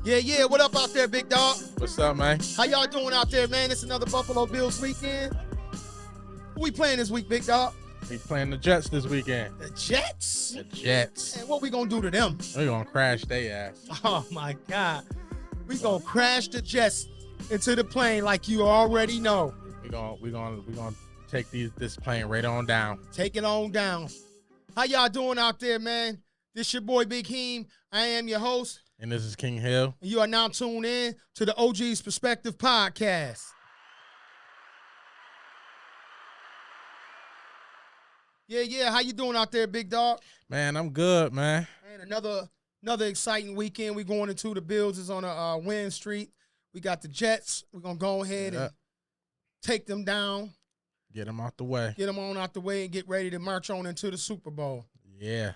Yeah, what up out there, big dog? What's up, man? How y'all doing out there, man? It's another Buffalo Bills weekend. Who we playing this week, big dog? We playing the Jets this weekend. The Jets? The Jets. And what we gonna do to them? We're gonna crash their ass. Oh my God. We gonna crash the Jets into the plane like you already know. We're gonna take this plane right on down. Take it on down. How y'all doing out there, man? This your boy Big Heem. I am your host. And this is King Hill. And you are now tuned in to the OG's Perspective Podcast. Yeah. How you doing out there, big dog? Man, I'm good, man. And another exciting weekend. We going into the Bills is on a win streak. We got the Jets. We're going to go ahead and take them down. Get them out the way. Get them on out the way and get ready to march on into the Super Bowl. Yeah.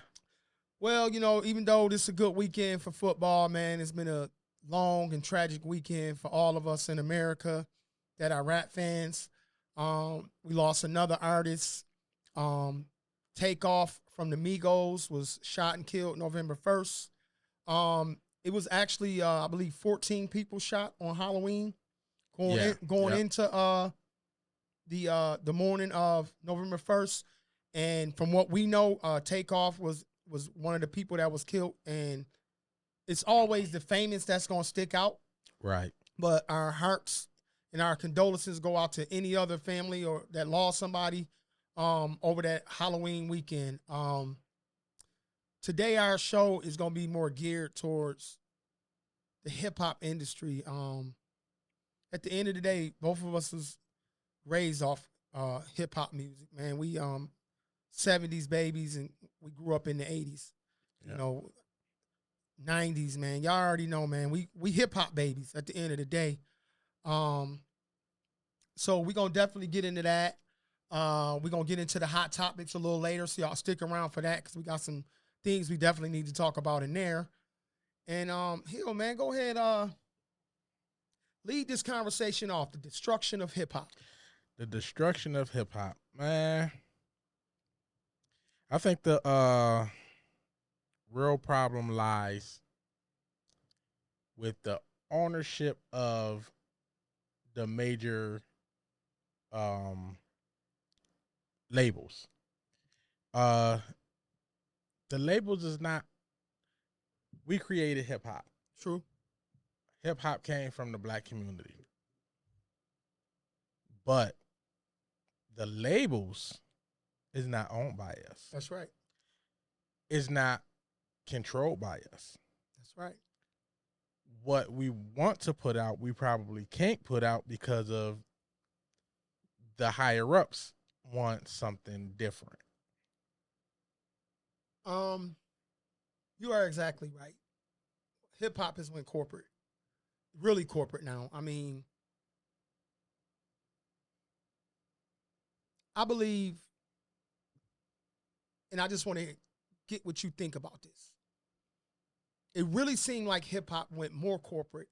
Well, you know, even though this is a good weekend for football, man, it's been a long and tragic weekend for all of us in America that are rap fans. We lost another artist. TAKEOFF from the Migos was shot and killed November 1st. It was actually, I believe, 14 people shot on Halloween going into the morning of November 1st. And from what we know, TAKEOFF was one of the people that was killed. And it's always the famous that's going to stick out. Right. But our hearts and our condolences go out to any other family or that lost somebody over that Halloween weekend. Today our show is going to be more geared towards the hip-hop industry. At the end of the day, both of us was raised off hip-hop music, man. We 70s babies, and we grew up in the 80s. You know, 90s, man. Y'all already know, man. We hip-hop babies at the end of the day. So we're going to definitely get into that. We're going to get into the hot topics a little later, so y'all stick around for that because we got some things we definitely need to talk about in there. And, Hill, man, go ahead, lead this conversation off, the destruction of hip-hop. The destruction of hip-hop, man. I think the real problem lies with the ownership of the major labels. The labels is not, we created hip hop. True. Hip hop came from the black community. But the labels is not owned by us. That's right. It's not controlled by us. That's right. What we want to put out, we probably can't put out because of the higher ups want something different. You are exactly right. Hip hop has went corporate, really corporate now. I mean, I believe, and I just want to get what you think about this. It really seemed like hip hop went more corporate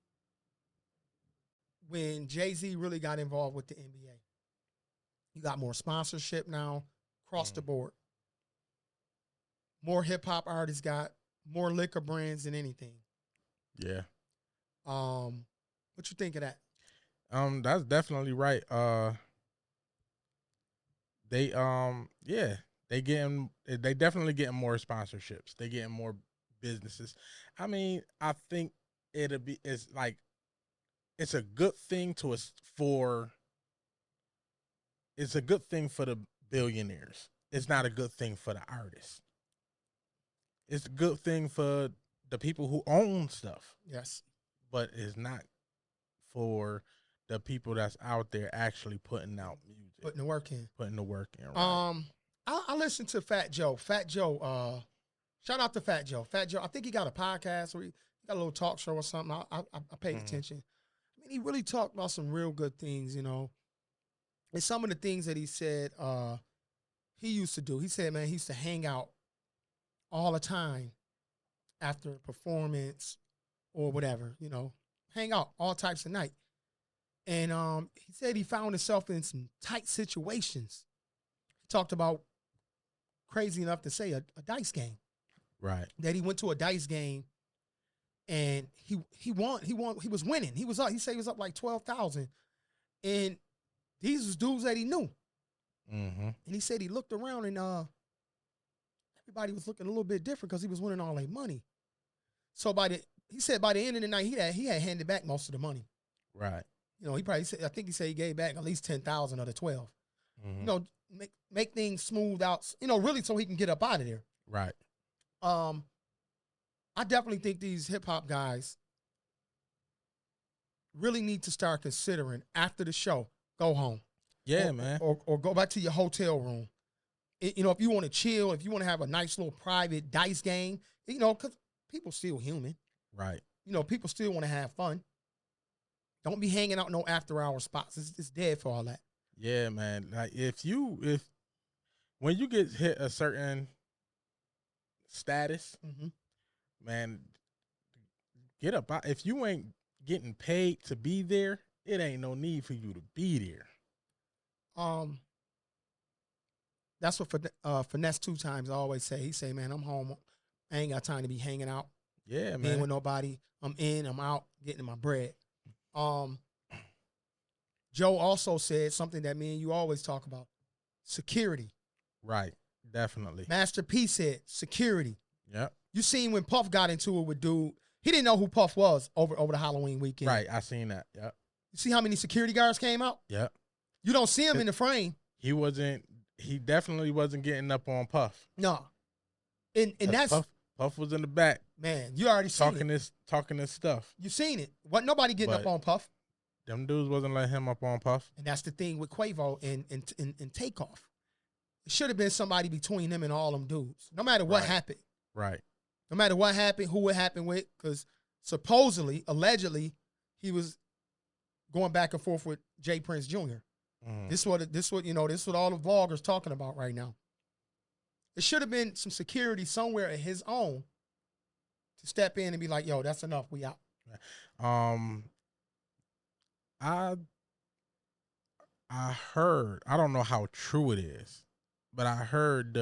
when Jay-Z really got involved with the NBA. You got more sponsorship now across the board. More hip-hop artists got more liquor brands than anything. Yeah. What you think of that? That's definitely right. They definitely getting more sponsorships. They getting more businesses. I mean, I think it's a good thing it's a good thing for the billionaires. It's not a good thing for the artists. It's a good thing for the people who own stuff. Yes. But it's not for the people that's out there actually putting out music. Putting the work in. Right. I listened to Fat Joe. Shout out to Fat Joe. Fat Joe, I think he got a podcast or he got a little talk show or something. I paid attention. I mean, he really talked about some real good things, you know. And some of the things that he said he used to do. He said, man, he used to hang out all the time after a performance or whatever, you know, hang out all types of night. And he said he found himself in some tight situations. He talked about, crazy enough to say, a dice game. Right. that he went to a dice game and he won. He was winning. He was up. He said he was up like 12,000. And these was dudes that he knew. Mm-hmm. And he said he looked around and everybody was looking a little bit different because he was winning all their money. So he said by the end of the night he had handed back most of the money. Right. You know, he probably said, I think he said he gave back at least 10,000 of the 12. Mm-hmm. You know, make things smooth out, you know, really so he can get up out of there. Right. I definitely think these hip hop guys really need to start considering after the show, go home. Yeah, man. Or go back to your hotel room. You know, if you want to chill, if you want to have a nice little private dice game, you know, because people still human. Right. You know, people still want to have fun. Don't be hanging out no after hour spots. It's dead for all that. Yeah, man. Like when you get hit a certain status, man, get up. If you ain't getting paid to be there, it ain't no need for you to be there. That's what Finesse 2 Times always say. He say, man, I'm home. I ain't got time to be hanging out. Yeah, man. Being with nobody. I'm in, I'm out, getting my bread. Joe also said something that me and you always talk about. Security. Right. Definitely. Master P said security. Yep. You seen when Puff got into it with dude. He didn't know who Puff was over the Halloween weekend. Right. I seen that. Yep. You see how many security guards came out? Yep. You don't see him in the frame. He definitely wasn't getting up on Puff. No. And that's Puff was in the back. Man, you already seen it. Talking this stuff. You seen it. Wasn't nobody getting up on Puff. Them dudes wasn't letting him up on Puff. And that's the thing with Quavo and Takeoff. It should have been somebody between them and all them dudes. No matter what happened. Right. No matter what happened, who it happened with, because supposedly, allegedly, he was going back and forth with J Prince Jr. This is what all the vloggers talking about right now. It should have been some security somewhere of his own to step in and be like, yo, that's enough. We out. I heard, I don't know how true it is, but I heard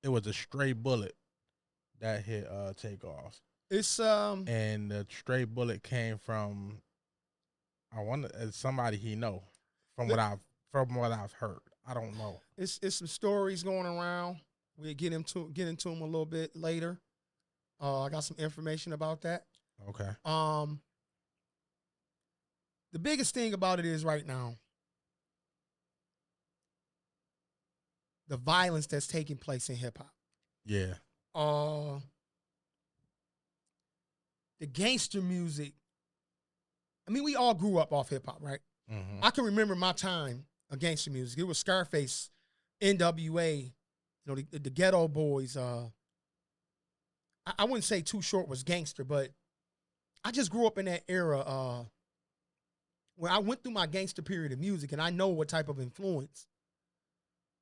it was a stray bullet that hit Takeoff. It's and the stray bullet came from somebody he know from what I've heard. I don't know. It's some stories going around. We'll get into them a little bit later. I got some information about that. Okay. The biggest thing about it is right now, the violence that's taking place in hip hop. Yeah. The gangster music. I mean, we all grew up off hip hop, right? Mm-hmm. I can remember my time of gangster music. It was Scarface, NWA, you know, the Ghetto Boys. I wouldn't say Too Short was gangster, but I just grew up in that era where I went through my gangster period of music, and I know what type of influence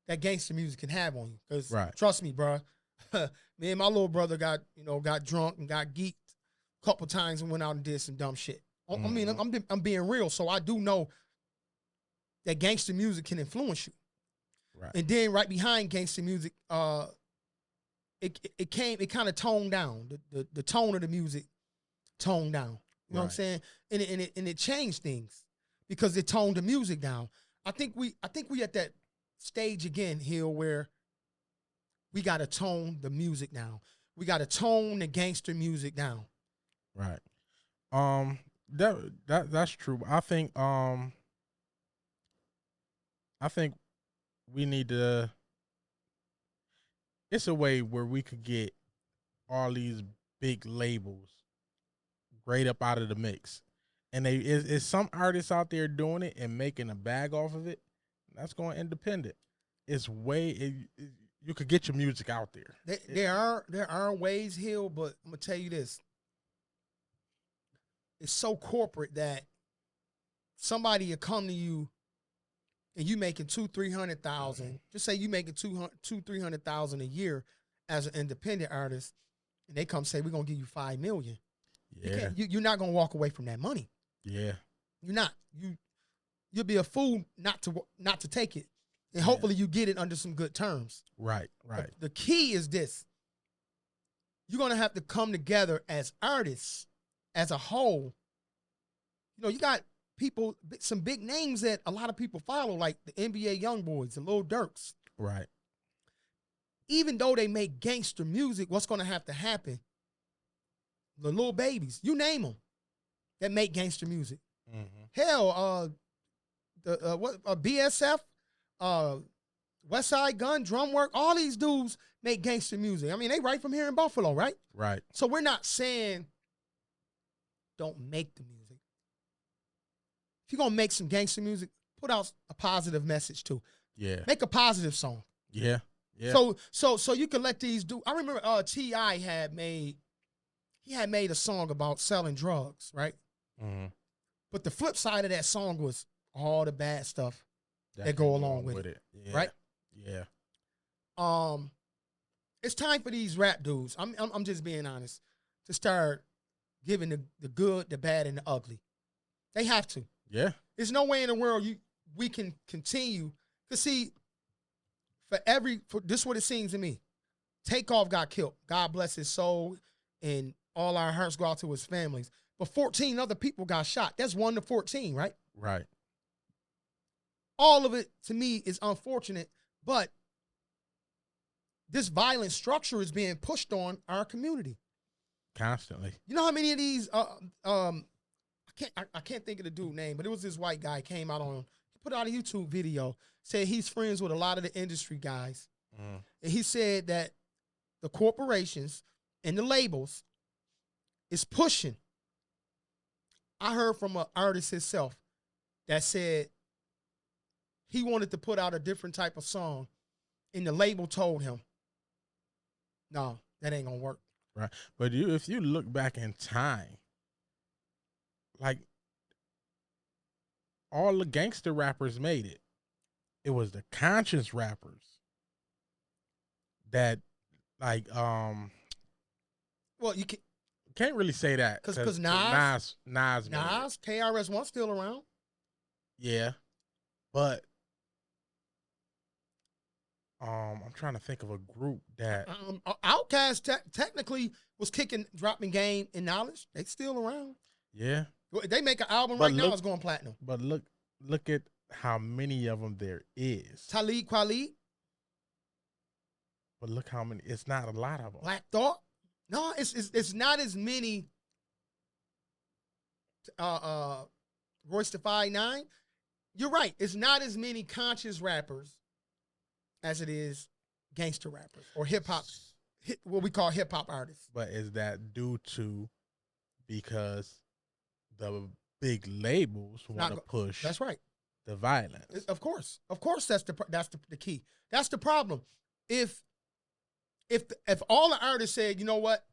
that gangster music can have on you. Because trust me, bro, me and my little brother got drunk and got geeked a couple times and went out and did some dumb shit. I mean, I'm being real, so I do know that gangster music can influence you. Right. And then right behind gangster music, it kind of toned down. The tone of the music toned down. You know what I'm saying? And it changed things because it toned the music down. I think we at that stage again, Hill, where we got to tone the music down. We got to tone the gangster music down. Right. That's true. I think we need to. It's a way where we could get all these big labels right up out of the mix, and is some artists out there doing it and making a bag off of it. That's going independent. It's you could get your music out there. There are ways, Hill, but I'm gonna tell you this. It's so corporate that somebody will come to you and you making $200,000-300,000. Just say you making $200,000-300,000 a year as an independent artist, and they come say we're gonna give you $5 million. Yeah, you're not gonna walk away from that money. Yeah, you're not. You'll be a fool not to take it, and hopefully you get it under some good terms. Right. The key is this: you're gonna have to come together as artists, as a whole. You know, you got people, some big names that a lot of people follow, like the NBA YoungBoys, the Lil Durks. Right. Even though they make gangster music, what's gonna have to happen? The Lil Babies, you name them, that make gangster music. Hell, BSF, West Side Gun, Drum Work, all these dudes make gangster music. I mean, they right from here in Buffalo, right? Right. So we're not saying don't make the music. If you're gonna make some gangster music, put out a positive message too. Yeah. Make a positive song. Yeah. Yeah. So you can let these do. I remember T.I. had made a song about selling drugs, right? But the flip side of that song was all the bad stuff that go along with it. Yeah. Right? Yeah. It's time for these rap dudes. I'm just being honest, to start giving the good, the bad, and the ugly. They have to. Yeah. There's no way in the world we can continue. Cause see, for this is what it seems to me. TAKEOFF got killed. God bless his soul, and all our hearts go out to his families. But 14 other people got shot. That's 1 to 14, right? Right. All of it, to me, is unfortunate, but this violent structure is being pushed on our community Constantly. You know how many of these? I can't think of the dude's name, but it was this white guy came out on. He put out a YouTube video, said he's friends with a lot of the industry guys, and he said that the corporations and the labels is pushing. I heard from an artist himself that said he wanted to put out a different type of song, and the label told him, no, that ain't gonna work. Right. But if you look back in time, like all the gangster rappers made it. It was the conscious rappers that well, you can't really say that because Nas KRS-One still around. Yeah, but I'm trying to think of a group that Outkast technically was dropping game and knowledge. They still around. Yeah, they make an album right now. It's going platinum. But look at how many of them there is. Talib Kweli. But look how many. It's not a lot of them. Black Thought. No, it's not as many. Royce da 5'9". You're right. It's not as many conscious rappers as it is gangster rappers or hip hop, what we call hip hop artists. But is that due to because the big labels want to push? That's right. The violence. Of course, that's the key. That's the problem. If all the artists said, you know what,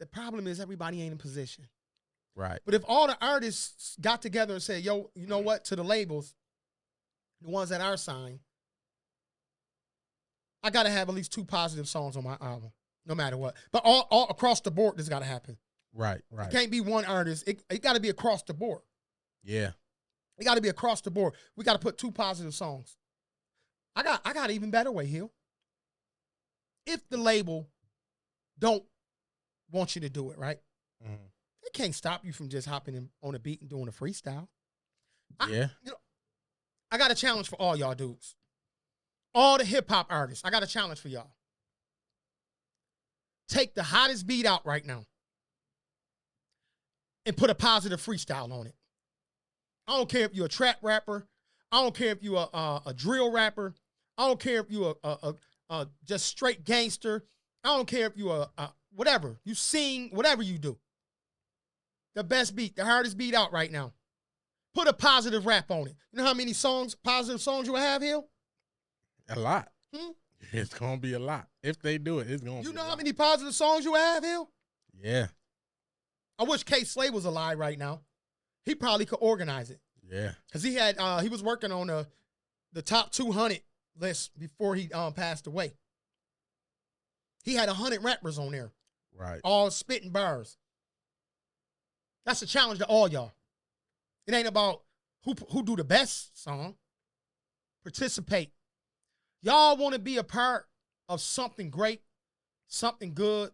the problem is everybody ain't in position. Right. But if all the artists got together and said, yo, you know what, to the labels, the ones that are signed, I got to have at least 2 positive songs on my album, no matter what. But all across the board, this got to happen. Right. It can't be one artist. It got to be across the board. Yeah. It got to be across the board. We got to put 2 positive songs. I got an even better way, Hill. If the label don't want you to do it, right? It can't stop you from just hopping on a beat and doing a freestyle. I got a challenge for all y'all dudes. All the hip-hop artists, I got a challenge for y'all. Take the hottest beat out right now and put a positive freestyle on it. I don't care if you're a trap rapper. I don't care if you're a drill rapper. I don't care if you're a just straight gangster. I don't care if you're a whatever. You sing, whatever you do. The best beat, the hardest beat out right now. Put a positive rap on it. You know how many positive songs you will have here? A lot. It's going to be a lot. If they do it, it's going to be You know how many positive songs you have here? Yeah. I wish K Slay was alive right now. He probably could organize it. Yeah. Because he was working on the top 200 list before he passed away. He had 100 rappers on there. Right. All spitting bars. That's a challenge to all y'all. It ain't about who do the best song. Participate. Y'all want to be a part of something great. something good,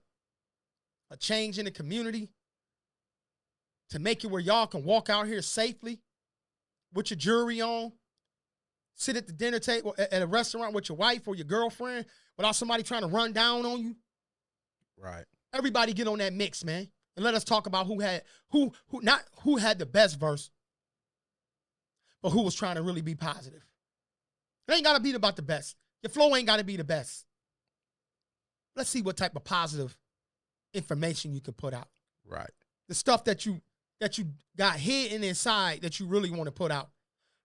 a change in the community, to make it where y'all can walk out here safely with your jewelry on, sit at the dinner table at a restaurant with your wife or your girlfriend without somebody trying to run down on you. Right. Everybody get on that mix, man. And let us talk about who had the best verse, but who was trying to really be positive. It ain't gotta be about the best. Your flow ain't gotta be the best. Let's see what type of positive information you can put out. Right. The stuff that you got hidden inside that you really want to put out.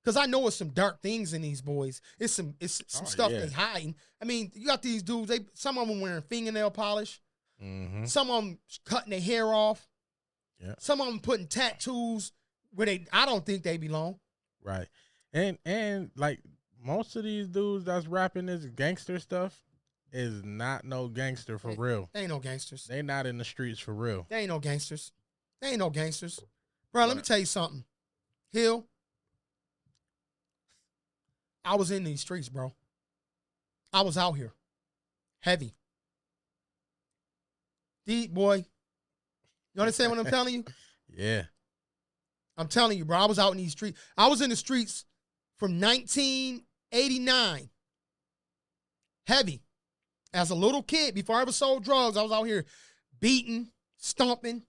Because I know it's some dark things in these boys. It's some stuff they hiding. I mean, you got these dudes, some of them wearing fingernail polish. Mm-hmm. Some of them cutting their hair off. Yeah. Some of them putting tattoos where I don't think they belong. Right. And like most of these dudes that's rapping this gangster stuff is not no gangster for real. They ain't no gangsters. They not in the streets for real. They ain't no gangsters. Bro, let me tell you something. Hill, I was in these streets, bro. I was out here. Heavy. Deep, boy. You understand what I'm telling you? Yeah. I'm telling you, bro. I was out in these streets. I was in the streets from 1989. Heavy. As a little kid, before I ever sold drugs, I was out here beating, stomping.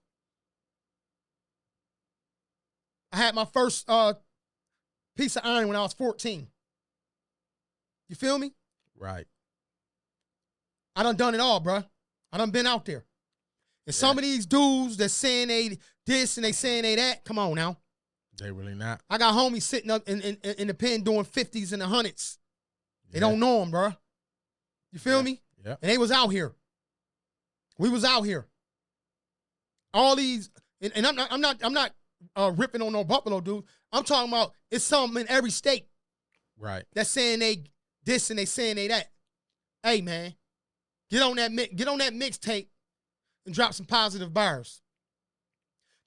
I had my first piece of iron when I was 14. You feel me? Right. I done it all, bro. I done been out there. And some of these dudes that saying they this and they saying they that, come on now. They really not. I got homies sitting up in the pen doing 50s and the 100s. They don't know them, bro. You feel me? Yeah. And they was out here. We was out here. All these, and I'm not ripping on no Buffalo dude. I'm talking about it's something in every state. Right. That's saying they this and they saying they that. Hey man, get on that mixtape and drop some positive bars.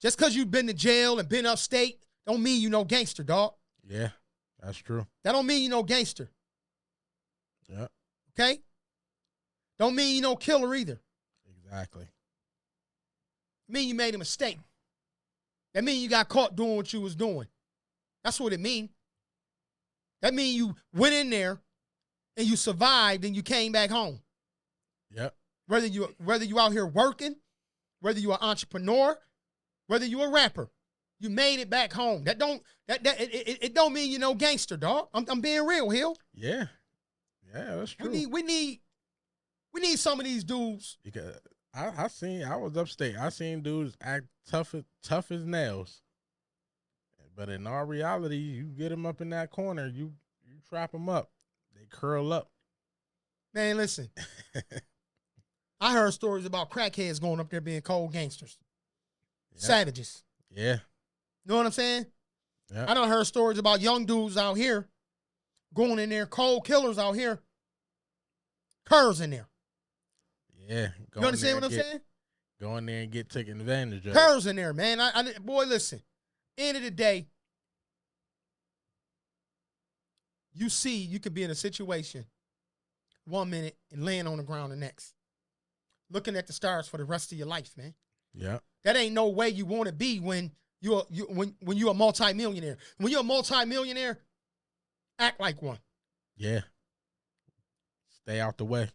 Just because you've been to jail and been upstate, don't mean you no gangster, dog. Yeah, that's true. That don't mean you no gangster. Yeah. Okay? Don't mean you no killer either. Exactly. Mean you made a mistake. That mean you got caught doing what you was doing. That's what it mean. That mean you went in there and you survived and you came back home. Yep. Whether you out here working, whether you an entrepreneur, whether you a rapper, you made it back home. It don't mean you no gangster, dog. I'm being real, Hill. Yeah. Yeah, that's true. We need some of these dudes. Because I was upstate. I seen dudes act tough as nails. But in all reality, you get them up in that corner, you trap them up, they curl up. Man, listen. I heard stories about crackheads going up there being cold gangsters. Yep. Savages. Yeah. You know what I'm saying? Yeah. I done heard stories about young dudes out here going in there, cold killers out here, curs in there. Yeah. You understand what I'm saying? Go in there and get taken advantage of. Curs in there, man. Boy, listen. End of the day, you could be in a situation 1 minute and laying on the ground the next. Looking at the stars for the rest of your life, man. Yeah. That ain't no way you want to be when you're a multimillionaire. When you're a multimillionaire, act like one. Yeah. Stay out the way.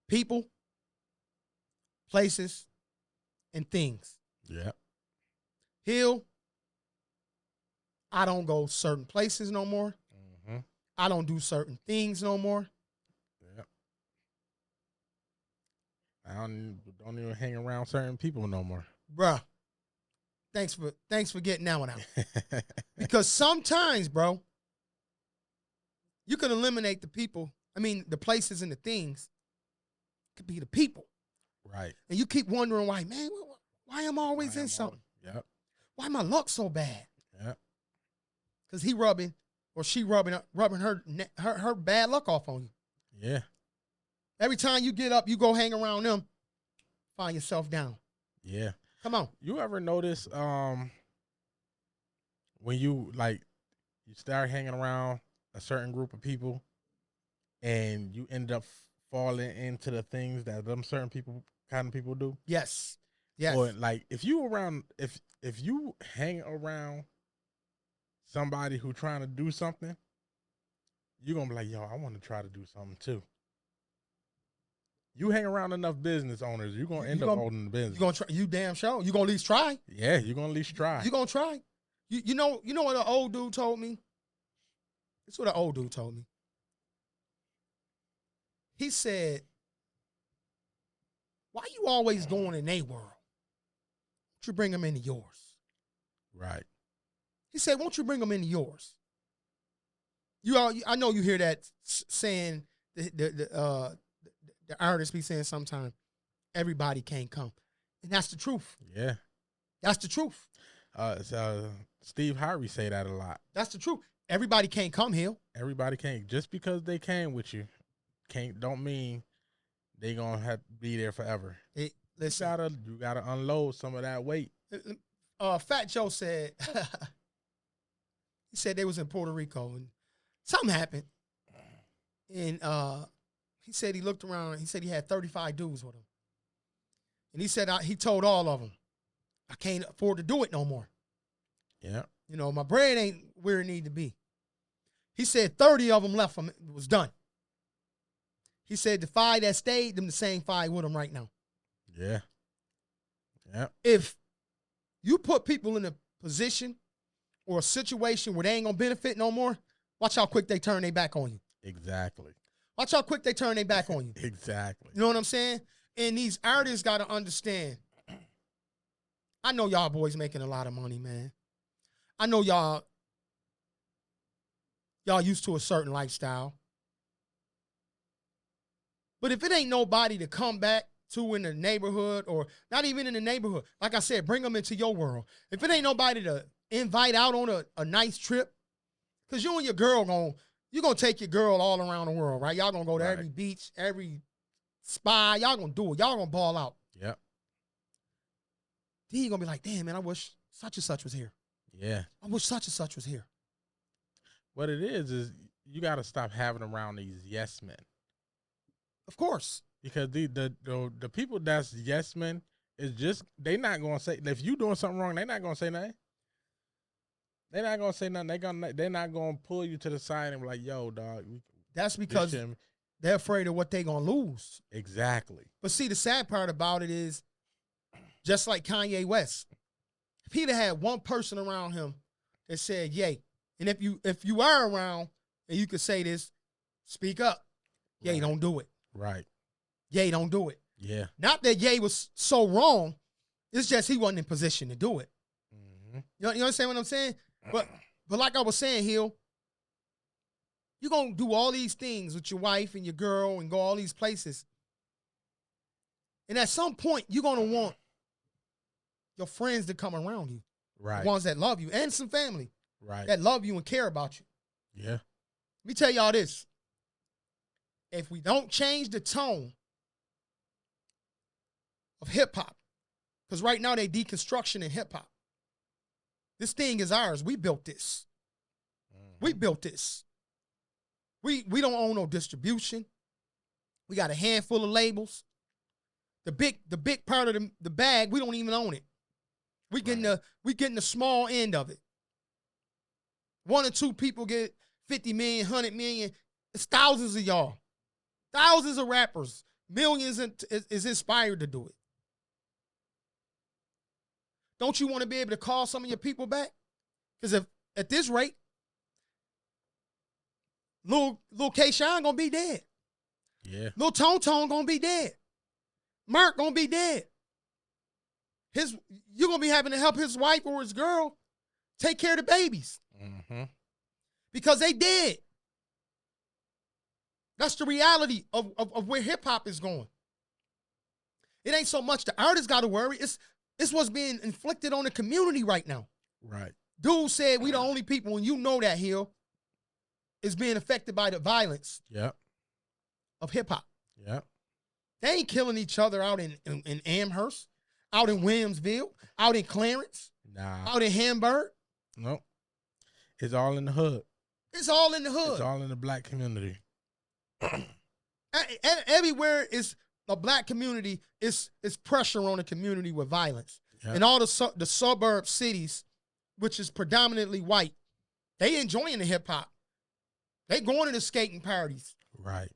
People, places, and things. Yeah. Hill, I don't go certain places no more. Mm-hmm. I don't do certain things no more. Yeah. I don't even hang around certain people no more. Bruh, thanks for getting that one out. Because sometimes, bro, you can eliminate the people. I mean, the places and the things. It could be the people. Right. And you keep wondering why, man, why am I always in something? Yep. Why my luck so bad? Yep. Because he rubbing or she rubbing her bad luck off on you. Yeah. Every time you get up, you go hang around them, find yourself down. Yeah. Come on. You ever notice when you start hanging around a certain group of people and you end up falling into the things that them certain kind of people do. Yes. Yes. Or like if you hang around somebody who trying to do something, you're gonna be like, yo, I want to try to do something too. You hang around enough business owners, you're gonna end up owning the business. You gonna try? You damn sure. You gonna at least try? Yeah, you're gonna at least try. You gonna try? You know what an old dude told me? That's what an old dude told me. He said, "Why you always going in their world? Won't you bring them into yours?" Right. He said, "Won't you bring them into yours?" I know you hear that saying. The artists be saying sometimes, everybody can't come. And that's the truth. Yeah. That's the truth. Steve Harvey say that a lot. That's the truth. Everybody can't come here. Everybody can't. Just because they came with you, don't mean they gonna have to be there forever. Listen, you gotta unload some of that weight. Fat Joe said, he said they was in Puerto Rico and something happened. And he said he looked around. He said he had 35 dudes with him. And he said he told all of them, I can't afford to do it no more. Yeah. You know, my bread ain't where it need to be. He said 30 of them left from it was done. He said the 5 that stayed, them the same 5 with him right now. Yeah. Yeah. If you put people in a position or a situation where they ain't gonna benefit no more, watch how quick they turn their back on you. Exactly. Watch how quick they turn their back on you. Exactly. You know what I'm saying? And these artists got to understand. I know y'all boys making a lot of money, man. I know y'all used to a certain lifestyle. But if it ain't nobody to come back to in the neighborhood or not even in the neighborhood, like I said, bring them into your world. If it ain't nobody to invite out on a nice trip, because you and your girl you're going to take your girl all around the world, right? Y'all going to go to every beach, every spa. Y'all going to do it. Y'all going to ball out. Yep. Then you're going to be like, damn, man, I wish such and such was here. Yeah. I wish such and such was here. What it is you got to stop having around these yes men. Of course. Because the people that's yes men is just, they not going to say, if you doing something wrong, they not going to say nothing. They're not going to say nothing. They're not going to pull you to the side and be like, yo, dog. That's because they're afraid of what they're going to lose. Exactly. But see, the sad part about it is, just like Kanye West, if he'd have had one person around him that said, yay, and if you are around and you could say this, speak up. Yay, Right. Don't do it. Right. Yay, don't do it. Yeah. Not that Ye was so wrong. It's just he wasn't in position to do it. Mm-hmm. You understand what I'm saying? But like I was saying, Hill, you're going to do all these things with your wife and your girl and go all these places. And at some point, you're going to want your friends to come around you. Right. The ones that love you and some family. Right. That love you and care about you. Yeah. Let me tell y'all this. If we don't change the tone of hip-hop, because right now they deconstruction in hip-hop. This thing is ours. We built this. Mm-hmm. We built this. We don't own no distribution. We got a handful of labels. The big part of the bag, we don't even own it. We getting the small end of it. 1 or 2 people get 50 million, 100 million. It's thousands of y'all. Thousands of rappers. Millions is inspired to do it. Don't you want to be able to call some of your people back? Because if at this rate, Lil K-Shine gonna be dead. Yeah. Lil Tone gonna be dead. Mark gonna be dead. You're gonna be having to help his wife or his girl take care of the babies. Mm-hmm. Because they dead. That's the reality of where hip-hop is going. It ain't so much the artist got to worry. It's what's being inflicted on the community right now. Right. Dude said we the only people, and you know that, Hill, is being affected by the violence of hip-hop. Yep. They ain't killing each other out in Amherst, out in Williamsville, out in Clarence, out in Hamburg. Nope. It's all in the hood. It's all in the hood. It's all in the black community. Everywhere is a black community, it's pressure on the community with violence. Yep. And all the suburb cities, which is predominantly white, they enjoying the hip hop. They going to the skating parties. Right.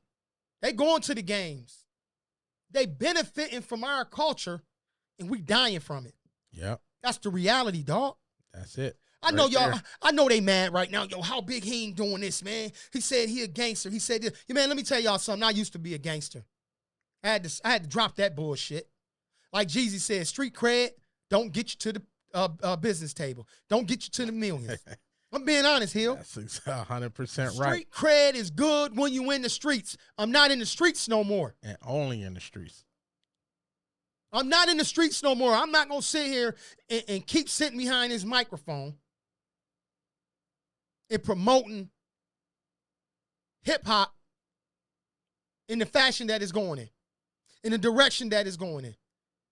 They going to the games. They benefiting from our culture, and we dying from it. Yep. That's the reality, dog. That's it. I know Right y'all. there. I know they mad right now. Yo, how big he ain't doing this, man? He said he a gangster. He said this. Yeah, man, let me tell y'all something. I used to be a gangster. I had to drop that bullshit. Like Jeezy said, street cred don't get you to the business table. Don't get you to the millions. I'm being honest, Hill. That's 100% right. Street cred is good when you in the streets. I'm not in the streets no more. And only in the streets. I'm not in the streets no more. I'm not going to sit here and keep sitting behind this microphone and promoting hip-hop in the fashion that it's going in the direction that it's going in.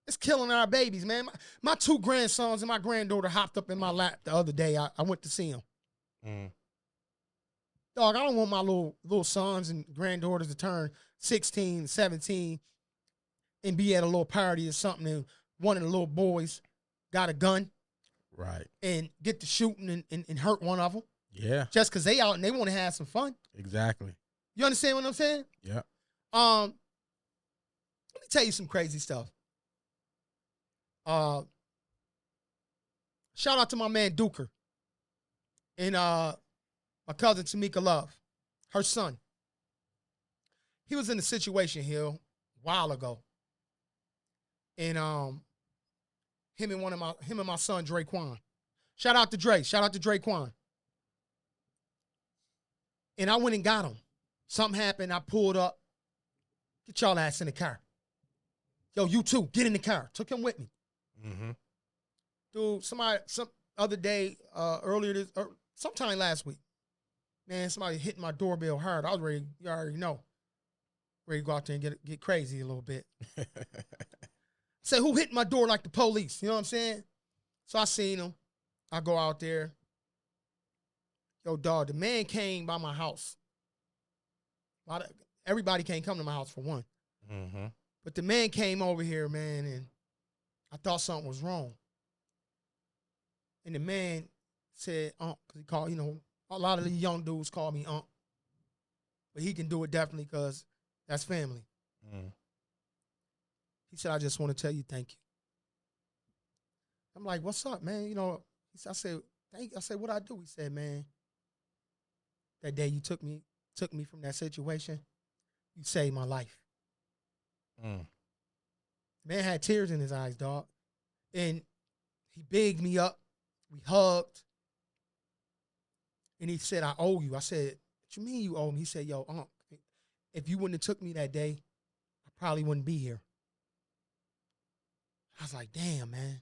It's killing our babies, man. My two grandsons and my granddaughter hopped up in my lap the other day. I went to see them. Mm. Dog, I don't want my little sons and granddaughters to turn 16, 17 and be at a little party or something and one of the little boys got a gun. Right. And get to shooting and hurt one of them. Yeah. Just because they out and they want to have some fun. Exactly. You understand what I'm saying? Yeah. Let me tell you some crazy stuff. Shout out to my man Duker and my cousin Tamika Love, her son. He was in a situation here a while ago. And him and my son Draquan. Shout out to Dre. Shout out to Draquan. And I went and got him. Something happened. I pulled up. Get y'all ass in the car. Yo, you too. Get in the car. Took him with me. Mm-hmm. Dude, some other day, sometime last week, man, somebody hitting my doorbell hard. I was ready, you already know, ready to go out there and get crazy a little bit. Say, who hit my door like the police? You know what I'm saying? So I seen him. I go out there. Yo, dog, the man came by my house. Everybody can't come to my house for one. Mm-hmm. But the man came over here, man, and I thought something was wrong. And the man said, because he called, a lot of these young dudes call me Unc. But he can do it definitely because that's family. Mm. He said, I just want to tell you thank you. I'm like, what's up, man? I said, thank you. I said, what I do? He said, man, that day you took me from that situation, you saved my life. Mm. Man had tears in his eyes, dog. And he bigged me up. We hugged. And he said, I owe you. I said, what you mean you owe me? He said, yo, Unc, if you wouldn't have took me that day, I probably wouldn't be here. I was like, damn, man.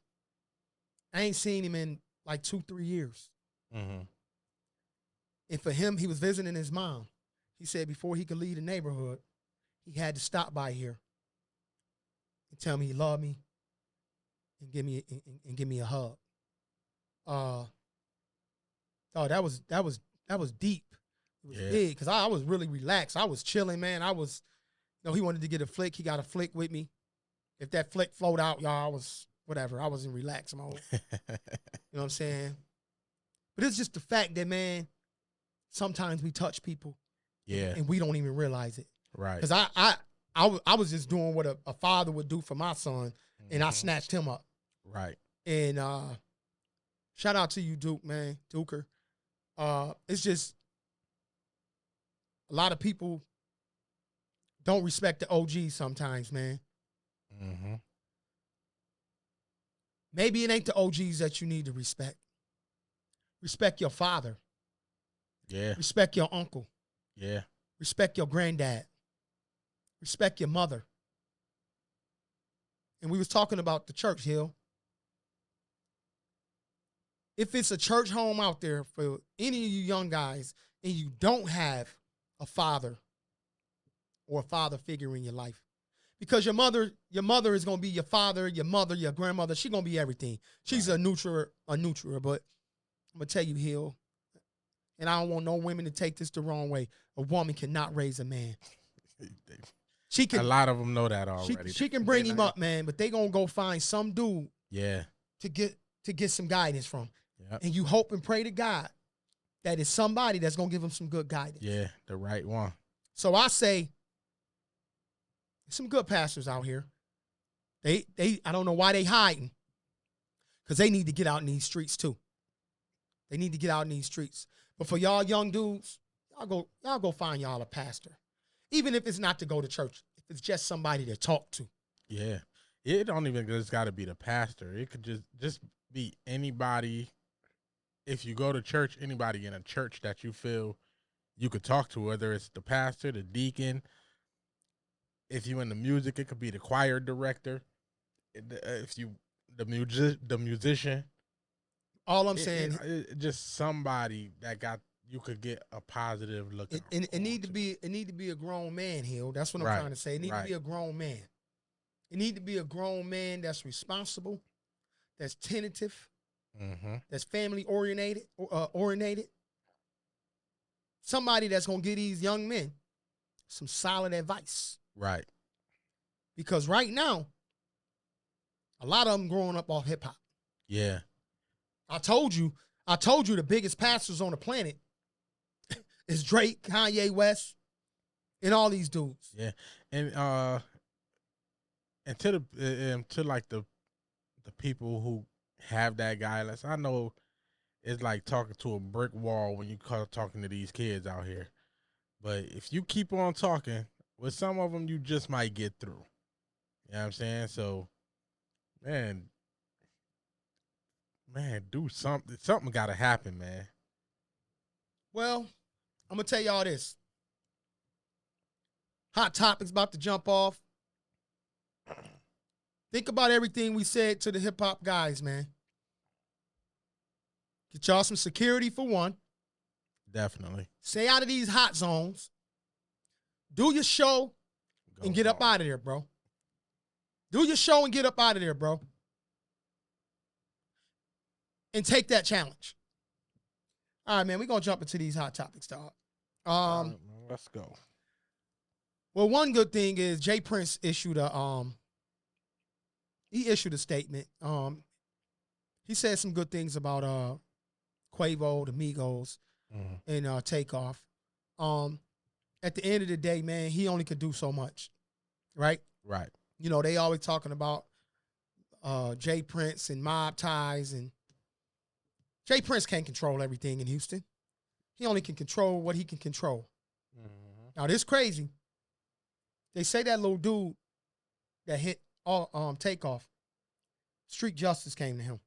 I ain't seen him in like 2-3 years. Mm-hmm. And for him, he was visiting his mom. He said before he could leave the neighborhood, he had to stop by here and tell me he loved me and give me a hug. Oh, that was deep. It was big because I was really relaxed. I was chilling, man. He wanted to get a flick. He got a flick with me. If that flick flowed out, y'all, I was whatever. I was in relax mode. You know what I'm saying? But it's just the fact that, man, sometimes we touch people, and we don't even realize it. Right. Because I was just doing what a father would do for my son, and I snatched him up. Right. And shout out to you, Duke, man, Duker. It's just a lot of people don't respect the OGs sometimes, man. Mm-hmm. Maybe it ain't the OGs that you need to respect. Respect your father. Yeah. Respect your uncle. Yeah. Respect your granddad. Respect your mother. And we was talking about the church, Hill. If it's a church home out there for any of you young guys and you don't have a father or a father figure in your life, because your mother is going to be your father, your mother, your grandmother. She's going to be everything. She's a nurturer. But I'm going to tell you, Hill, and I don't want no women to take this the wrong way. A woman cannot raise a man. She can. A lot of them know that already. She can bring him up, man, but they gonna go find some dude. Yeah. To get some guidance from. Yep. And you hope and pray to God that it's somebody that's gonna give him some good guidance. Yeah, the right one. So I say, there's some good pastors out here. They I don't know why they hiding, because they need to get out in these streets too. They need to get out in these streets. But for y'all young dudes, y'all go find y'all a pastor, even if it's not to go to church. If it's just somebody to talk to. Yeah, it don't even just got to be the pastor. It could just be anybody. If you go to church, anybody in a church that you feel you could talk to, whether it's the pastor, the deacon. If you in the music, it could be the choir director. If you the musician. All I'm saying, just somebody that you could get a positive look. It need to be a grown man, Hill. That's what I'm trying to say. It need to be a grown man. It need to be a grown man that's responsible, that's tentative, that's family oriented. Somebody that's gonna give these young men some solid advice. Right. Because right now, a lot of them growing up off hip hop. Yeah. I told you the biggest pastors on the planet is Drake, Kanye West, and all these dudes. Yeah. And to like the people who have that guidance, I know it's like talking to a brick wall when you talking to these kids out here. But if you keep on talking, with some of them, you just might get through. You know what I'm saying? So, man, do something. Something got to happen, man. Well, I'm going to tell y'all this. Hot Topic's about to jump off. Think about everything we said to the hip-hop guys, man. Get y'all some security for one. Definitely. Stay out of these hot zones. Do your show and get up out of there, bro. Do your show and get up out of there, bro. And take that challenge. All right, man, we're going to jump into these hot topics, dog. Let's go. Well, one good thing is J Prince issued a statement. He said some good things about Quavo, the Migos, and Takeoff. At the end of the day, man, he only could do so much, right? Right. You know, they always talking about J Prince and mob ties, and J Prince can't control everything in Houston. He only can control what he can control. Now, this crazy. They say that little dude that hit Takeoff, street justice came to him.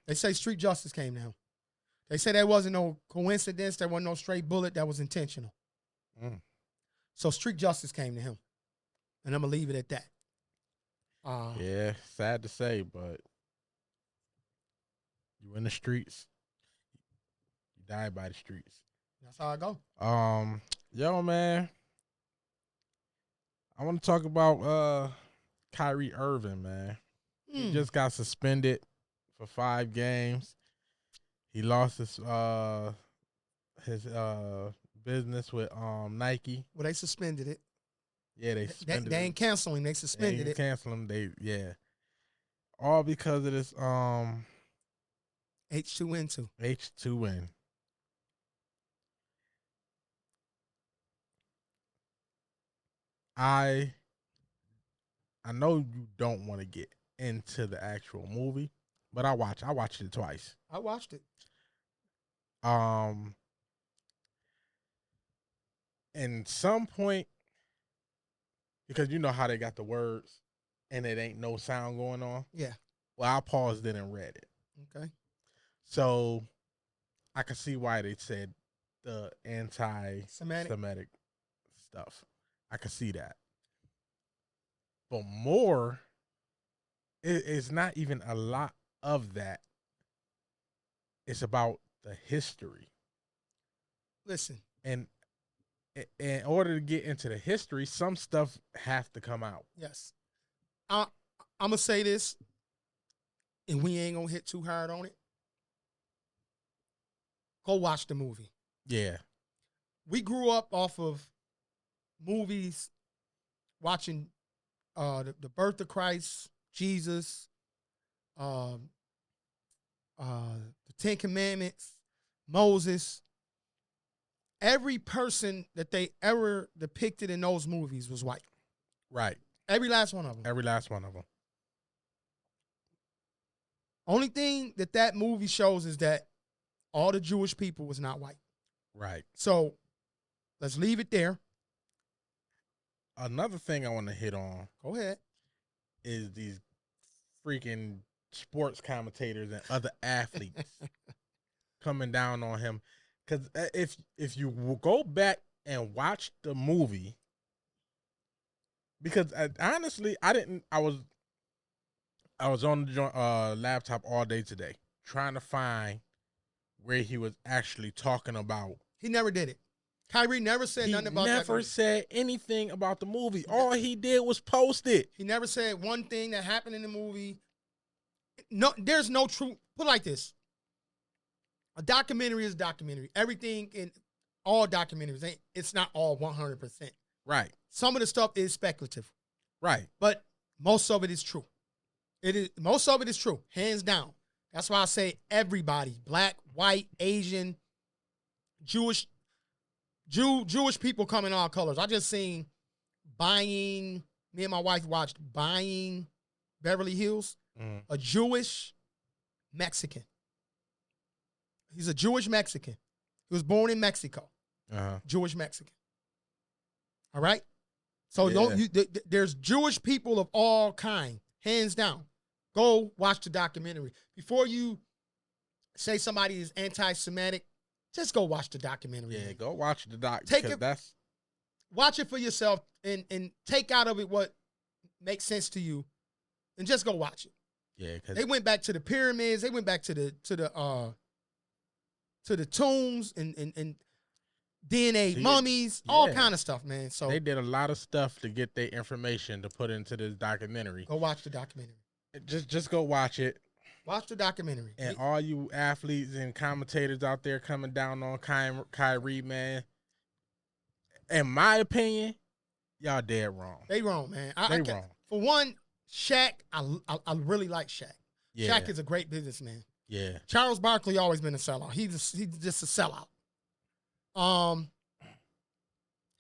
They say street justice came to him. They say there wasn't no coincidence. There wasn't no straight bullet. That was intentional. So street justice came to him. And I'm going to leave it at that. Yeah, sad to say, but you in the streets. You die by the streets. That's how I go. Yo, man. I want to talk about KYRIE Irving, man. He just got suspended for 5 games. He lost his business with Nike. Well, they suspended it. Yeah, they suspended They ain't canceling. They suspended it. Canceling him. All because of this H2N2. H2N. I know you don't want to get into the actual movie, but I watched it twice. I watched it. And some point, because you know how they got the words and it ain't no sound going on. Yeah. Well, I paused it and read it. Okay. So I can see why they said the anti-Semitic stuff. I can see that. But more, it's not even a lot of that. It's about the history. Listen. And in order to get into the history, some stuff have to come out. Yes. I'm going to say this, and we ain't going to hit too hard on it. Go watch the movie. Yeah. We grew up off of movies, watching the birth of Christ, Jesus, the Ten Commandments, Moses. Every person that they ever depicted in those movies was white. Right. Every last one of them. Every last one of them. Only thing that movie shows is that all the Jewish people was not white. Right. So let's leave it there. Another thing I want to hit on. Go ahead. Is these freaking sports commentators and other athletes coming down on him. Because if you go back and watch the movie, because honestly, I was on the laptop all day today trying to find where he was actually talking about. He never did it. Kyrie never said nothing about that. He never said anything about the movie. All he did was post it. He never said one thing that happened in the movie. No, there's no truth. Put it like this. A documentary is a documentary. Everything in all documentaries, it's not all 100%. Right. Some of the stuff is speculative. Right. But most of it is true. Most of it is true, hands down. That's why I say everybody, black, white, Asian, Jewish people come in all colors. I just seen me and my wife watched Buying Beverly Hills, a Jewish Mexican. He's a Jewish Mexican. He was born in Mexico. Jewish Mexican. All right? So there's Jewish people of all kind, hands down. Go watch the documentary. Before you say somebody is anti-Semitic, just go watch the documentary. Yeah, go watch the doc. Watch it for yourself and take out of it what makes sense to you, and just go watch it. Yeah, because they went back to the pyramids. They went back to the tombs and DNA mummies, all kind of stuff, man. So they did a lot of stuff to get their information to put into this documentary. Go watch the documentary. Just go watch it. Watch the documentary. And all you athletes and commentators out there coming down on Kyrie, man, in my opinion, y'all dead wrong. They wrong, man. They wrong. For one, Shaq, I really like Shaq. Yeah. Shaq is a great businessman. Yeah. Charles Barkley always been a sellout. He's just a sellout.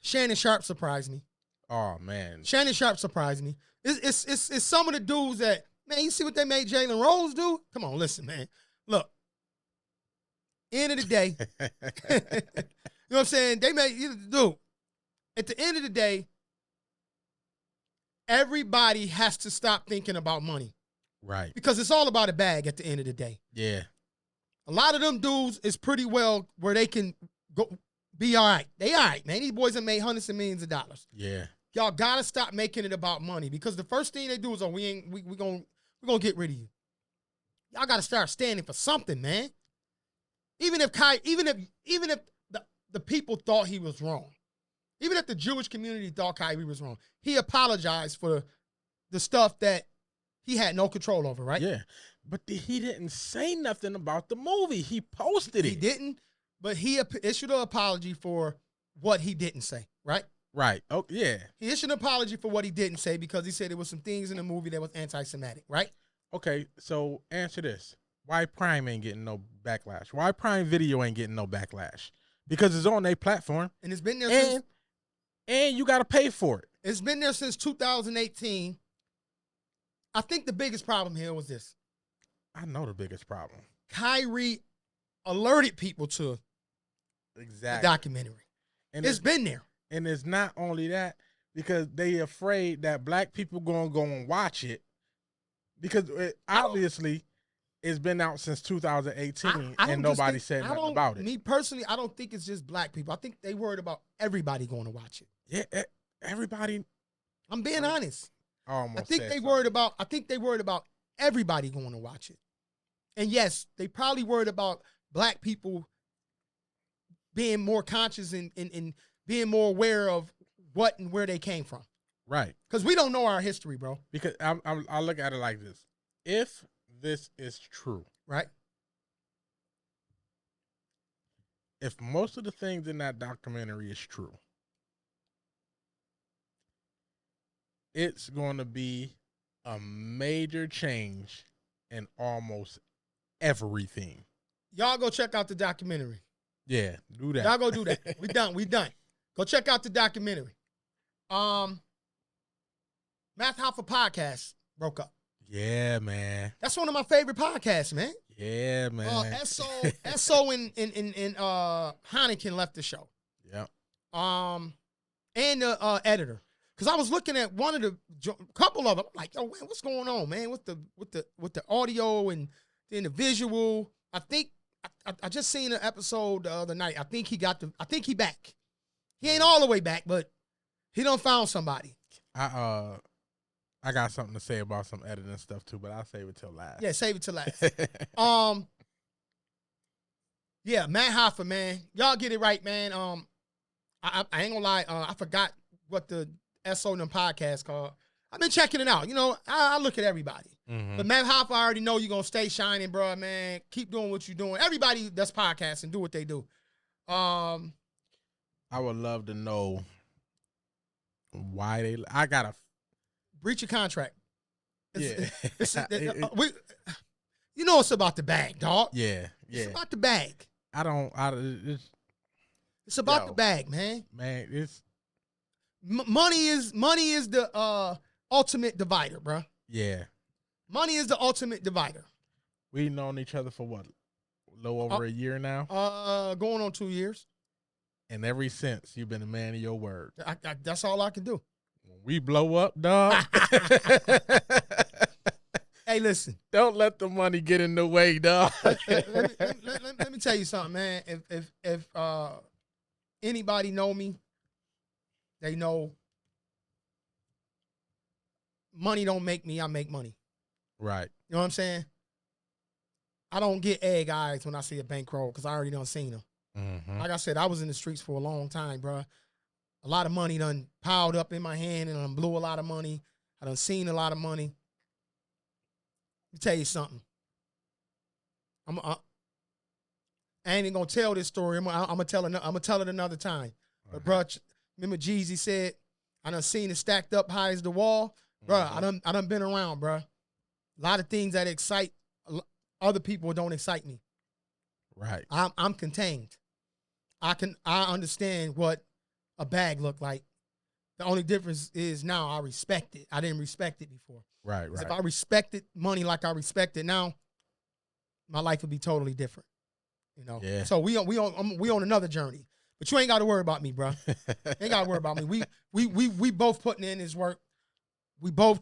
Shannon Sharp surprised me. Oh man. Shannon Sharp surprised me. It's some of the dudes that, man, you see what they made Jalen Rose do? Come on, listen, man. Look. End of the day. You know what I'm saying? They made dude. At the end of the day, everybody has to stop thinking about money. Right. Because it's all about a bag at the end of the day. Yeah. A lot of them dudes is pretty well where they can go be all right. They all right, man. These boys have made hundreds of millions of dollars. Yeah. Y'all gotta stop making it about money, because the first thing they do is, we're gonna get rid of you. Y'all gotta start standing for something, man. Even if the people thought he was wrong, even if the Jewish community thought Kyrie was wrong, he apologized for the stuff that he had no control over, right? Yeah. But he didn't say nothing about the movie. He posted it. He didn't, but he issued an apology for what he didn't say, right? Right. Oh, yeah. He issued an apology for what he didn't say because he said there was some things in the movie that was anti-Semitic, right? Okay, so answer this. Why Prime ain't getting no backlash? Why Prime Video ain't getting no backlash? Because it's on their platform. And it's been there and you got to pay for it. It's been there since 2018. I think the biggest problem here was this. I know the biggest problem. Kyrie alerted people to the documentary. And it's been there. And it's not only that, because they afraid that black people going to go and watch it, because obviously it's been out since 2018 and nobody said nothing about it. Me personally, I don't think it's just black people. I think they worried about everybody going to watch it. Yeah, everybody. I'm being honest. I think they worried about everybody going to watch it. And yes, they probably worried about black people being more conscious and being more aware of what and where they came from. Right. Because we don't know our history, bro. Because I look at it like this. If this is true, right? If most of the things in that documentary is true, it's going to be a major change in almost everything. Y'all go check out the documentary. Yeah, do that. Y'all go do that. We done. Go check out the documentary. Math Hoffa podcast broke up. Yeah, man. That's one of my favorite podcasts, man. Yeah, man. Esso and Heineken left the show. Yep. And the editor, because I was looking at couple of them. I'm like, yo, man, what's going on, man? With the audio and then the visual. I think I just seen an episode the other night. I think he back. He ain't all the way back, but he done found somebody. I got something to say about some editing stuff too, but I'll save it till last. Yeah, save it till last. Yeah, Matt Hoffa, man. Y'all get it right, man. I ain't gonna lie. I forgot what the SO and them podcast called. I've been checking it out. You know, I look at everybody. Mm-hmm. But Matt Hoffa, I already know you're gonna stay shining, bro, man. Keep doing what you're doing. Everybody that's podcasting, do what they do. I would love to know why I gotta breach your contract. Yeah. You know it's about the bag, dog. Yeah. It's about the bag. It's about the bag, man. Man, it's money is the ultimate divider, bro. Yeah. Money is the ultimate divider. We've known each other for what? A little over a year now? Going on 2 years. And ever since, you've been a man of your word. That's all I can do. When we blow up, dog. Hey, listen. Don't let the money get in the way, dog. let me tell you something, man. If anybody know me, they know money don't make me, I make money. Right. You know what I'm saying? I don't get egg eyes when I see a bankroll because I already done seen them. Mm-hmm. Like I said, I was in the streets for a long time, bro. A lot of money done piled up in my hand and I done blew a lot of money. I done seen a lot of money. Let me tell you something. I ain't even gonna tell this story. I'm gonna tell it another time. But bro, remember Jeezy said, I done seen it stacked up high as the wall. Bro, I done been around, bro. A lot of things that excite other people don't excite me. Right. I'm contained. I understand what a bag looked like. The only difference is now I respect it. I didn't respect it before. Right. If I respected money like I respect it now, my life would be totally different. You know. Yeah. So we on another journey. But you ain't got to worry about me, bro. Ain't got to worry about me. We both putting in this work. We both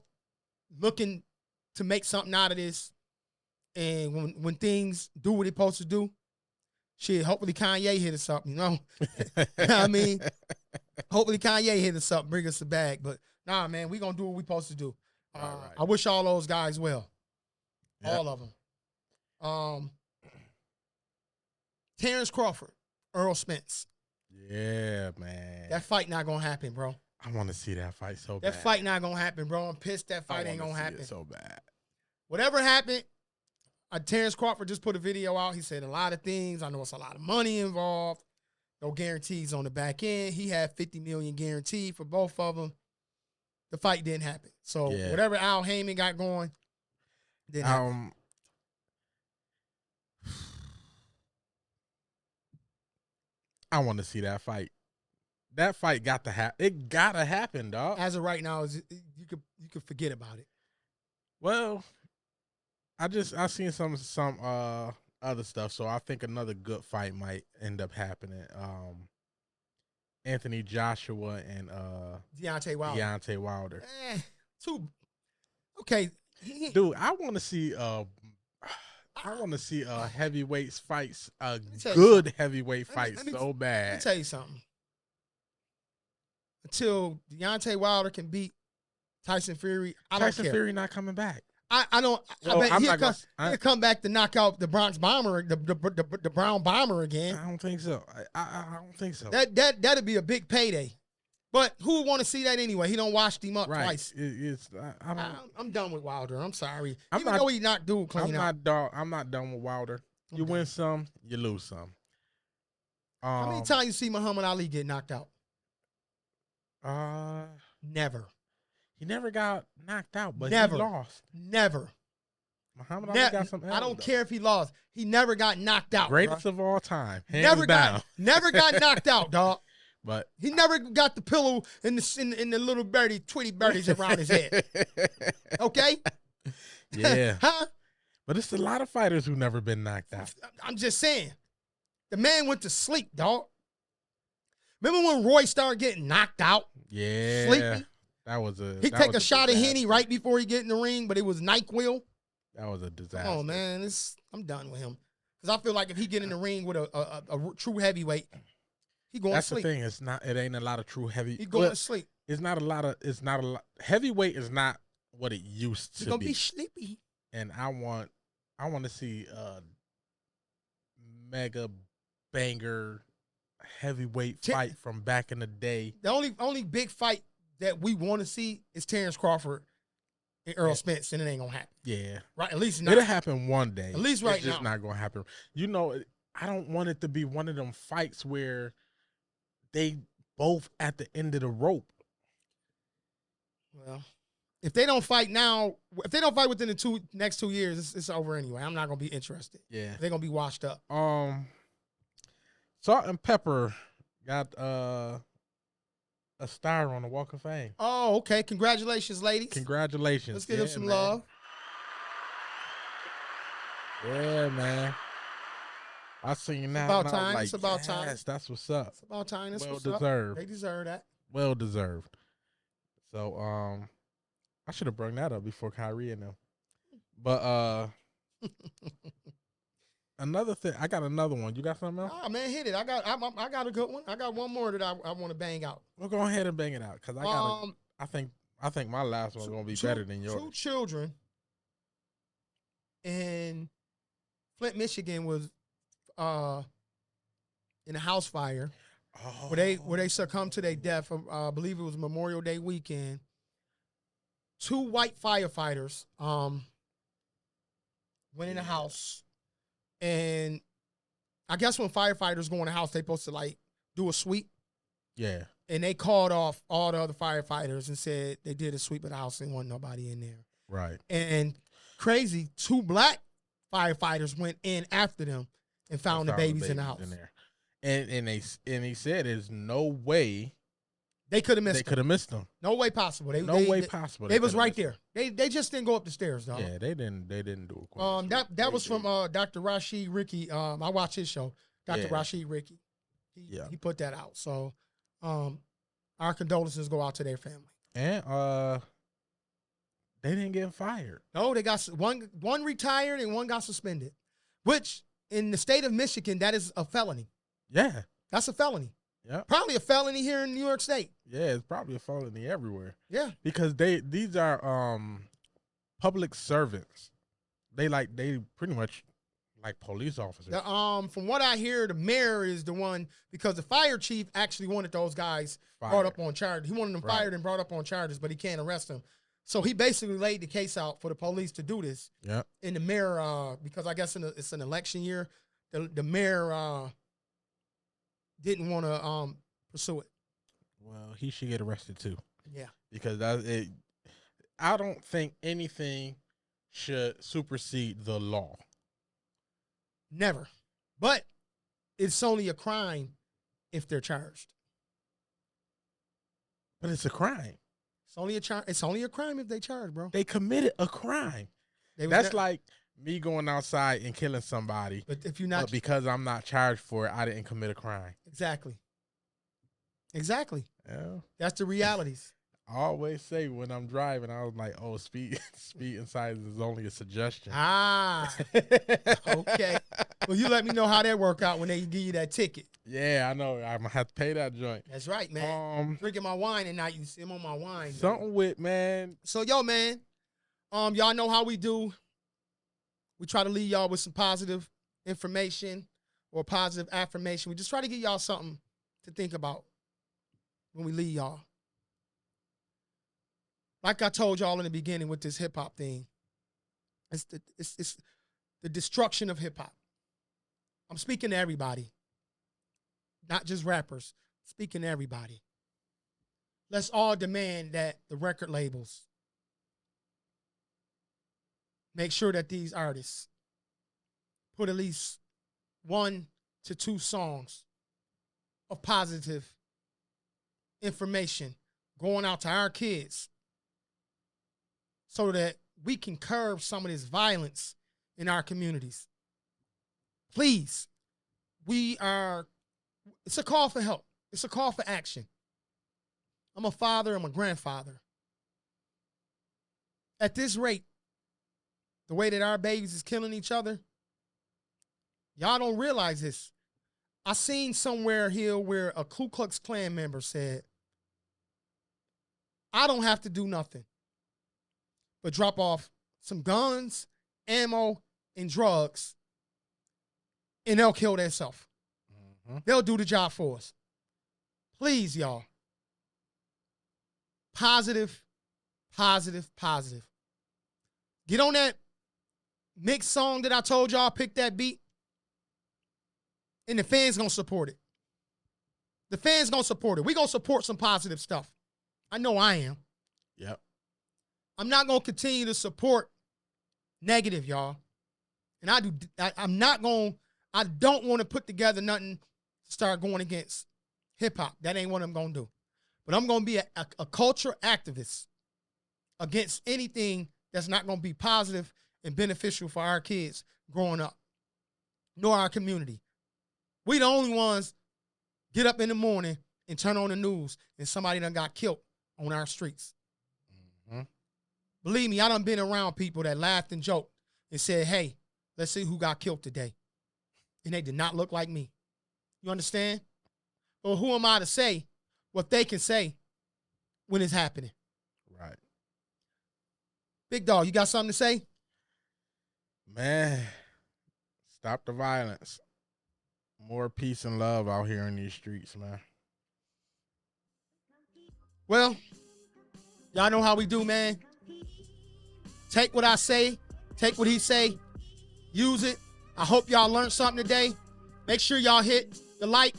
looking to make something out of this. And when things do what it's supposed to do, shit, hopefully Kanye hit us up, you know? You know what I mean? Hopefully Kanye hit us up, bring us a bag. But nah, man, we going to do what we supposed to do. Right. I wish all those guys well. Yep. All of them. Terrence Crawford, Earl Spence. Yeah, man. That fight not going to happen, bro. I want to see that fight so bad. That fight not going to happen, bro. I'm pissed that fight ain't going to happen. So bad. Whatever happened, Terrence Crawford just put a video out. He said a lot of things. I know it's a lot of money involved. No guarantees on the back end. He had $50 million guaranteed for both of them. The fight didn't happen. So whatever Al Heyman got going, didn't happen. I want to see that fight. That fight got to happen. It gotta happen, dog. As of right now, you could forget about it. Well, I seen some other stuff, so I think another good fight might end up happening. Anthony Joshua and Deontay Wilder. Okay. Dude, I want to see heavyweight fights, good heavyweight fight so bad. Let me tell you something. Until Deontay Wilder can beat Tyson Fury, I don't care. Tyson Fury not coming back. I don't. Well, I bet he'll come back to knock out the Bronx Bomber, the Brown Bomber again. I don't think so. I don't think so. That'd be a big payday. But who would want to see that anyway? He don't washed him up twice. I'm done with Wilder. I'm sorry. Even though he knocked dude clean out. I'm not done with Wilder. You win some, you lose some. How many times you see Muhammad Ali get knocked out? Never. Never. He never got knocked out, but Never. he lost. Never. Muhammad Ali got some L's, I don't though. care if he lost. He never got knocked out. Greatest bro. of all time. Never down. never got knocked out, dog. But he never got the pillow in the little Tweety birdies around his head. Okay? Yeah. Huh? But it's a lot of fighters who never been knocked out. I'm just saying. The man went to sleep, dog. Remember when Roy started getting knocked out? Yeah. Sleepy? That was a He take a shot of Henny right before he get in the ring, but it was NyQuil. That was a disaster. Oh man, I'm done with him. Because I feel like if he get in the ring with a true heavyweight, he going to sleep. That's the thing. It ain't a lot of true heavy. He going to sleep. It's not a lot. Heavyweight is not what it used to be. He gonna be sleepy. And I want to see a mega banger heavyweight fight from back in the day. The only big fight that we want to see is Terrence Crawford and Earl Spence, and it ain't gonna happen. Yeah, right. At least not. It'll happen one day. At least right it's just not gonna happen. You know, I don't want it to be one of them fights where they both at the end of the rope. Well, if they don't fight now, if they don't fight within the next 2 years, it's over anyway. I'm not gonna be interested. Yeah, they're gonna be washed up. Salt and Pepper got a star on the Walk of Fame. Oh, okay. Congratulations, ladies. Congratulations. Let's give them some love. Yeah, man. I seen that. About time. Like, it's about time. Yes, that's what's up. It's about time. That's well what's deserved. Up. They deserve that. Well deserved. So, I should have brought that up before Kyrie and them. But another thing, I got another one. You got something else? Oh man, hit it. I got a good one. I got one more that I want to bang out. Well, go ahead and bang it out because I think my last one's gonna be better than yours. 2 children in Flint, Michigan was in a house fire where they succumbed to their death. I believe it was Memorial Day weekend. 2 white firefighters went in the house, and I guess when firefighters go in the house, they supposed to like do a sweep. Yeah. And they called off all the other firefighters and said they did a sweep of the house and wasn't nobody in there. Right. And crazy, 2 black firefighters went in after them and found the babies in the house. And he said there's no way they could have missed. They could have missed them. No way possible. No way possible. They was right there. They just didn't go up the stairs, dog. Yeah, they didn't do it. That was from Dr. Rashid Ricky. I watch his show. Dr. Rashid Ricky. He put that out. So our condolences go out to their family. And they didn't get fired. No, they got one retired and one got suspended. Which in the state of Michigan, that is a felony. Yeah. That's a felony. Yeah. Probably a felony here in New York State. Yeah, it's probably a felony everywhere. Yeah. Because these are public servants. They pretty much like police officers. From what I hear, the mayor is the one, because the fire chief actually wanted those guys brought up on charges. He wanted them fired and brought up on charges, but he can't arrest them. So he basically laid the case out for the police to do this. Yeah. And the mayor, because I guess it's an election year, the mayor didn't want to pursue it. Well, he should get arrested too. Yeah. Because I don't think anything should supersede the law. Never. But it's only a crime if they're charged. But it's a crime. It's only a crime if they charge, bro. They committed a crime. That's like me going outside and killing somebody. But if you're not, because I'm not charged for it, I didn't commit a crime. Exactly. Yeah. That's the realities. I always say when I'm driving, I was like, "Oh, speed inside is only a suggestion." Okay. Well, you let me know how that work out when they give you that ticket. Yeah, I know. I'm gonna have to pay that joint. That's right, man. Drinking my wine and now you see him on my wine. Something with man. So yo, man, y'all know how we do. We try to leave y'all with some positive information or positive affirmation. We just try to give y'all something to think about when we leave y'all. Like I told y'all in the beginning with this hip hop thing, it's the destruction of hip hop. I'm speaking to everybody, not just rappers. Speaking to everybody. let's all demand that the record labels make sure that these artists put at least 1 to 2 songs of positive information going out to our kids so that we can curb some of this violence in our communities. Please, it's a call for help. It's a call for action. I'm a father, I'm a grandfather. At this rate, the way that our babies is killing each other, y'all don't realize this. I seen somewhere here where a Ku Klux Klan member said, I don't have to do nothing but drop off some guns, ammo, and drugs, and they'll kill themselves. Mm-hmm. They'll do the job for us. Please, y'all. Positive, positive, positive. Get on that mixed song that I told y'all, pick that beat, and the fans gonna support it. The fans gonna support it. We gonna support some positive stuff. I know I am. Yep. I'm not gonna continue to support negative, y'all. And I don't want to put together nothing to start going against hip hop. That ain't what I'm gonna do. But I'm gonna be a culture activist against anything that's not gonna be positive and beneficial for our kids growing up, nor our community. We the only ones get up in the morning and turn on the news and somebody done got killed on our streets. Mm-hmm. Believe me, I done been around people that laughed and joked and said, hey, let's see who got killed today. And they did not look like me. You understand? But who am I to say what they can say when it's happening? Right. Big Dog, you got something to say? Man, stop the violence. More peace and love out here in these streets, man. Well, y'all know how we do, man. Take what I say, take what he say, use it. I hope y'all learned something today. Make sure y'all hit the like,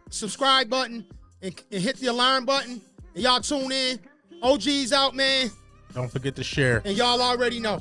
subscribe button, and hit the alarm button. And y'all tune in. OG's out, man. Don't forget to share. And y'all already know.